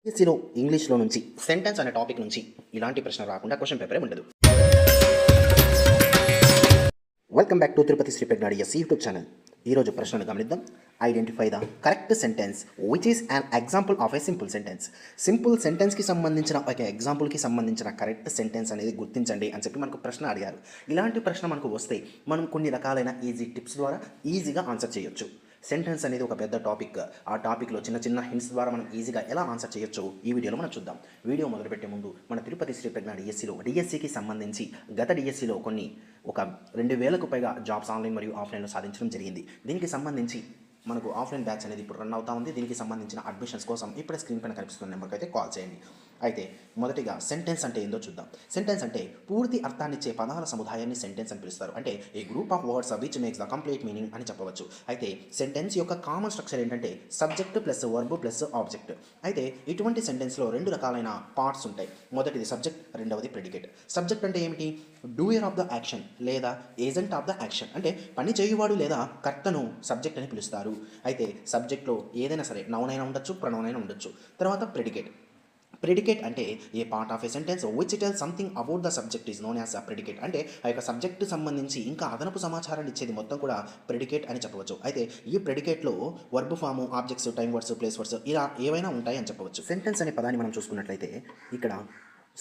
యూపీఎస్సీలో ఇంగ్లీష్లో నుంచి సెంటెన్స్ అనే టాపిక్ నుంచి ఇలాంటి ప్రశ్న రాకుండా క్వశ్చన్ పేపరే ఉండదు. Welcome back to Tirupati Shri ప్రజ్ఞాడియస్ యూట్యూబ్ ఛానల్. ఈరోజు ప్రశ్నను గమనిద్దాం. Identify the correct sentence which is an example of a simple sentence. Simple సెంటెన్స్కి సంబంధించిన ఒక ఎగ్జాంపుల్కి సంబంధించిన కరెక్ట్ సెంటెన్స్ అనేది గుర్తించండి అని చెప్పి మనకు ప్రశ్న అడిగారు. ఇలాంటి ప్రశ్న మనకు వస్తే మనం కొన్ని రకాలైన ఈజీ టిప్స్ ద్వారా ఈజీగా ఆన్సర్ చేయొచ్చు. సెంటెన్స్ అనేది ఒక పెద్ద టాపిక్. ఆ టాపిక్లో చిన్న చిన్న హింట్స్ ద్వారా మనం ఈజీగా ఎలా ఆన్సర్ చేయొచ్చు ఈ వీడియోలో మనం చూద్దాం. వీడియో మొదలుపెట్టే ముందు మన తిరుపతి శ్రీ ప్రజ్ఞ డిఎస్సికి సంబంధించి గత డిఎస్సిలో ఒక 2000కు పైగా జాబ్స్ ఆన్లైన్ మరియు ఆఫ్లైన్లో సాధించడం జరిగింది. దీనికి సంబంధించి మనకు ఆఫ్లైన్ బ్యాచ్ అనేది ఇప్పుడు రన్ అవుతా ఉంది. దీనికి సంబంధించిన అడ్మిషన్స్ కోసం ఇప్పుడే స్క్రీన్ పైన కనిపిస్తున్న నెంబర్కి అయితే కాల్ చేయండి. అయితే మొదటిగా సెంటెన్స్ అంటే ఏందో చూద్దాం. సెంటెన్స్ అంటే పూర్తి అర్థాన్నిచ్చే పదాల సముదాయాన్ని సెంటెన్స్ అని పిలుస్తారు. అంటే a group of words which makes the complete meaning అని చెప్పవచ్చు. అయితే సెంటెన్స్ యొక్క కామన్ స్ట్రక్చర్ ఏంటంటే subject plus verb plus object. అయితే ఇటువంటి సెంటెన్స్లో రెండు రకాలైన పార్ట్స్ ఉంటాయి. మొదటిది సబ్జెక్ట్, రెండవది ప్రెడికేట్. సబ్జెక్ట్ అంటే ఏమిటి? డూయర్ ఆఫ్ ద యాక్షన్ లేదా ఏజెంట్ ఆఫ్ ద యాక్షన్. అంటే పని చేయువాడు లేదా కర్తను సబ్జెక్ట్ అని పిలుస్తారు. అయితే సబ్జెక్ట్లో ఏదైనా సరే నౌన్ అయినా ఉండొచ్చు, ప్రొనౌన్ అయినా ఉండొచ్చు. తర్వాత ప్రెడికేట్. ప్రెడికేట్ అంటే a part of a sentence which tell something about the subject is known as a predicate. అంటే ఆ యొక్క సబ్జెక్టు సంబంధించి ఇంకా అదనపు సమాచారాన్ని ఇచ్చేది మొత్తం కూడా ప్రెడికేట్ అని చెప్పవచ్చు. అయితే ఈ ప్రెడికేట్లో verb form, objects, time words, place words ఇలా ఏవైనా ఉంటాయి అని చెప్పవచ్చు. సెంటెన్స్ అనే పదాన్ని మనం చూసుకున్నట్లయితే ఇక్కడ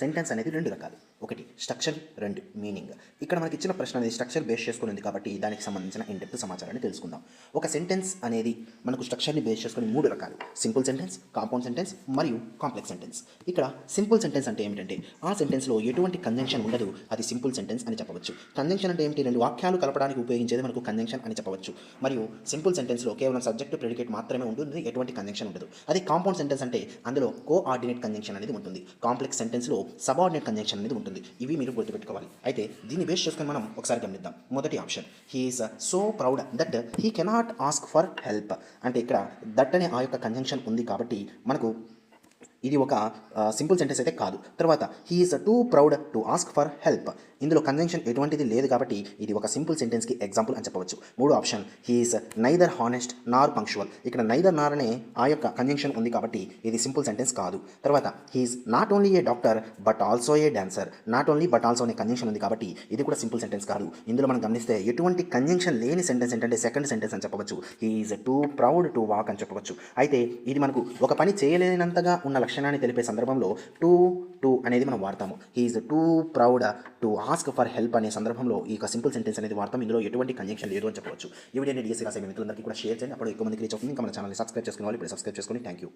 సెంటెన్స్ అనేది రెండు రకాలు. ఒకటి స్ట్రక్చర్, రెండు మీనింగ్. ఇక్కడ మనకి ఇచ్చిన ప్రశ్న అనేది స్ట్రక్చర్ బేస్ చేసుకుని ఉంది కాబట్టి దానికి సంబంధించిన ఇన్డెప్త్ సమాచారాన్ని తెలుసుకుందాం. ఒక సెంటెన్స్ అనేది మనకు స్ట్రక్చర్ని బేస్ చేసుకుని మూడు రకాలు: సింపుల్ సెంటెన్స్, కాంపౌండ్ సెంటెన్స్ మరియు కాంప్లెక్స్ సెంటెన్స్. ఇక్కడ సింపుల్ సెంటెన్స్ అంటే ఏమిటంటే ఆ సెంటెన్స్లో ఎటువంటి కంజంక్షన్ ఉండదు, అది సింపుల్ సెంటెన్స్ అని చెప్పవచ్చు. కంజంక్షన్ అంటే ఏమిటి? రెండు వాక్యాలు కలపడానికి ఉపయోగించేది మనకు కంజంక్షన్ అని చెప్పవచ్చు. మరియు సింపుల్ సెంటెన్స్లో కేవలం సబ్జెక్ట్, ప్రెడికేట్ మాత్రమే ఉంటుంది, ఎటువంటి కంజంక్షన్ ఉండదు. అదే కాంపౌండ్ సెంటెన్స్ అంటే అందులో కోఆర్డినేట్ కంజంక్షన్ అనేది ఉంటుంది. కాంప్లెక్స్ సెంటెన్స్లో సబార్డినేట్ కంజంక్షన్ అనేది ఉంటుంది. ఇవి మీరు గుర్తుపెట్టుకోవాలి. అయితే దీన్ని బేస్ చేసుకొని మనం ఒకసారి గమనిద్దాం. మొదటి option, he is so proud that he cannot ask for help. అంటే ఇక్కడ దట్ అనే ఆ యొక్క కంజంక్షన్ ఉంది కాబట్టి మనకు ఇది ఒక సింపుల్ సెంటెన్స్ అయితే కాదు. తర్వాత he is two proud to ask for help. ఇందులో కంజంక్షన్ ఎటువంటిది లేదు కాబట్టి ఇది ఒక సింపుల్ సెంటెన్స్కి ఎగ్జాంపుల్ అని చెప్పవచ్చు. మూడో option, he is neither honest Nar punctual. ఇక్కడ నైదర్ నార్ అనే ఆ యొక్క కంజంక్షన్ ఉంది కాబట్టి ఇది సింపుల్ సెంటెన్స్ కాదు. తర్వాత he is not only A doctor but also a dancer. Not only but also అనే కంజంక్షన్ ఉంది కాబట్టి ఇది కూడా సింపుల్ సెంటెన్స్ కాదు. ఇందులో మనం గమనిస్తే ఎటువంటి కంజంక్షన్ లేని సెంటెన్స్ ఏంటంటే సెకండ్ సెంటెన్స్ అని చెప్పవచ్చు. He is two proud to walk అని చెప్పవచ్చు. అయితే ఇది మనకు ఒక పని చేయలేనంతగా ఉన్న లక్షణాన్ని తెలిపే సందర్భంలో టూ అనేది మనం వాడతాము. He is two proud to ask for help అనే సందర్భంలో ఈ యొక్క సింపుల్ సెంటెన్స్ అనేది వాడతాం. ఇందులో ఎటువంటి కంజంక్షన్ లేదు అని చెప్పవచ్చు. ఈ వీడియోని డిఎస్సీ రాసే మిత్రులందరికీ కూడా షేర్ చేయండి. అప్పుడు ఎక్కువ మందికి రీచ్ అవుతుంది. ఇంకా మన ఛానల్ని సబ్స్క్రైబ్ చేసుకునే వాళ్ళు ఇప్పుడు సబ్స్క్రైబ్ చేసుకొని థ్యాంక్ యూ.